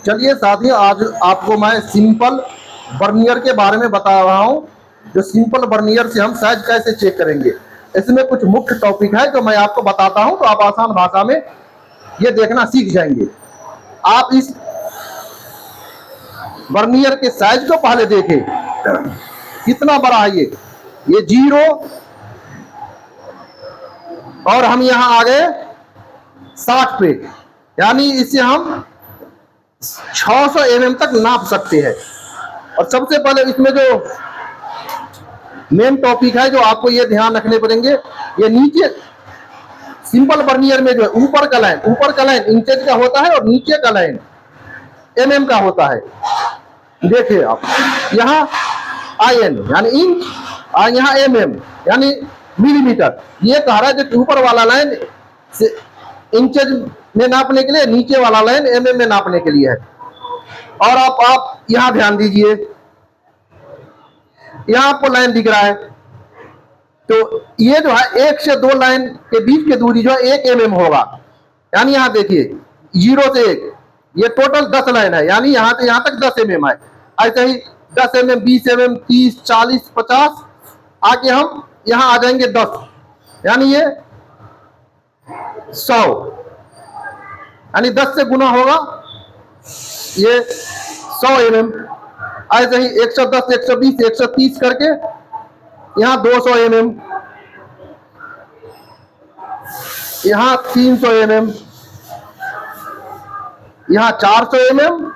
चलिए साथियों, आज आपको मैं सिंपल बर्नियर के बारे में बता रहा हूं। जो सिंपल बर्नियर से हम साइज कैसे चेक करेंगे, इसमें कुछ मुख्य टॉपिक है जो मैं आपको बताता हूं, तो आप आसान भाषा में ये देखना सीख जाएंगे। आप इस बर्नियर के साइज को पहले देखें, कितना बड़ा है ये 0, और हम यहां आ गए 60 पे, यानी इसे हम 600 mm तक नाप सकते हैं। और सबसे पहले इसमें जो मेन टॉपिक है जो आपको ये ध्यान रखने पड़ेंगे, ये नीचे सिंपल बर्नियर में जो है ऊपर का लाइन इंचेज का होता है और नीचे का लाइन mm का होता है। देखिए आप यहाँ IN यानी इंच और यहाँ mm यानी मिलीमीटर। ये कह रहा है जो ऊपर वाला लाइन इंचेज में नापने के लिए, नीचे वाला लाइन mm में नापने के लिए है। और आप यहां ध्यान दीजिए, यहां आपको लाइन दिख रहा है, तो ये जो है 1 से 2 लाइन के बीच की दूरी जो है 1 mm होगा। यानी यहां देखिए 0 से 1, ये टोटल 10 लाइन है, यानी यहां से यहां तक 10 mm है। ऐसे ही 10 mm, 20 mm, 30, 40, 50 आके हम यहां आ जाएंगे 10, यानी ये 100, यानी 10 से गुना होगा ये 100 mm। ऐसे ही 110, 120, 130 करके यहाँ 200 mm, यहाँ 300 mm, यहाँ 400 mm,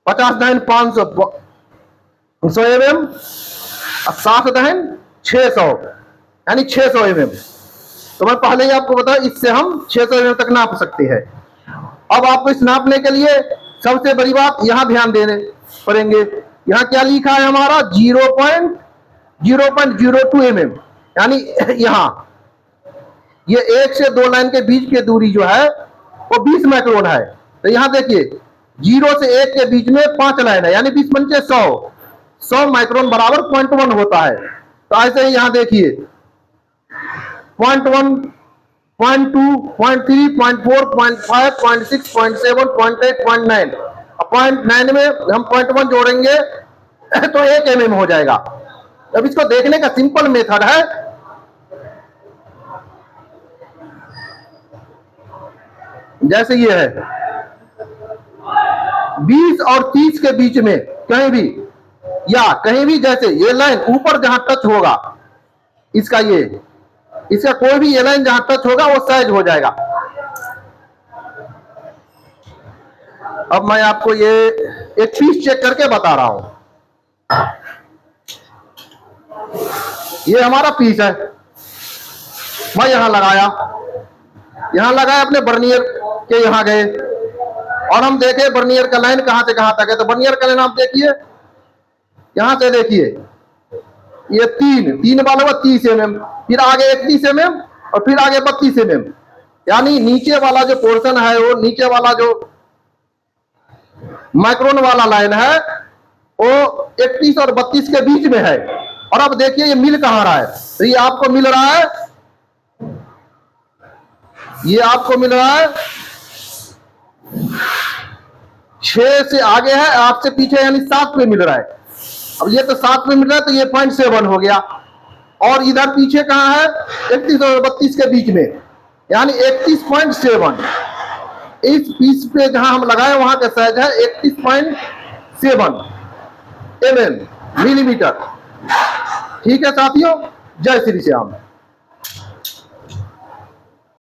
50 दहन 500 mm, 60 दहन 600, यानी 600 mm। तो मैं पहले ही आपको बताया, इससे हम 600 mm तक नाप सकते हैं। अब आपको इस नापने के लिए सबसे बड़ी बात यहां ध्यान देने पड़ेंगे। यहां क्या लिखा है हमारा 0.02 mm, यानी यहां ये 1 से 2 लाइन के बीच की दूरी जो है वो 20 माइक्रोन है। तो यहां देखिए 0 से 1 के बीच में 5 लाइन है, यानी 20 पंचे 100 माइक्रोन बराबर 0.1 होता है। तो ऐसे ही यहां देखिए 0.1, 0.2, 0.3, 0.4, 0.5, 0.6, 0.7, 0.8, 0.9। 0.9 में हम 0.1 जोड़ेंगे तो 1 mm हो जाएगा। अब इसको देखने का सिंपल मेथड है, जैसे ये है 20 और 30 के बीच में कहीं भी, या कहीं भी जैसे ये लाइन ऊपर जहां टच होगा इसका कोई भी ये लाइन जहां टच होगा वो साइज हो जाएगा। अब मैं आपको ये एक पीस चेक करके बता रहा हूं। ये हमारा पीस है, मैं यहां लगाया अपने बर्नियर के यहां गए और हम देखे बर्नियर का लाइन कहां से कहां तक है। तो बर्नियर का लाइन आप देखिए, यहां से देखिए ये 3 वाला हुआ 30 mm, फिर आगे 31 mm और फिर आगे 32 mm, यानी नीचे वाला जो पोर्शन है, वो नीचे वाला जो माइक्रोन वाला लाइन है वो 31 और 32 के बीच में है। और अब देखिए ये मिल कहां रहा है, तो ये आपको मिल रहा है, ये आपको मिल रहा है 6 से आगे है, 8 से पीछे, यानी 7 पे मिल रहा है। अब ये तो 7 पे मिल रहा है, तो ये 0.7 हो गया। और इधर पीछे कहां है 31 और 32 के बीच में, यानी 31.7। इस पीस पे जहां हम लगाए वहां का साइज है 31.7 mm, मिलीमीटर। ठीक है साथियों, जय श्री श्याम।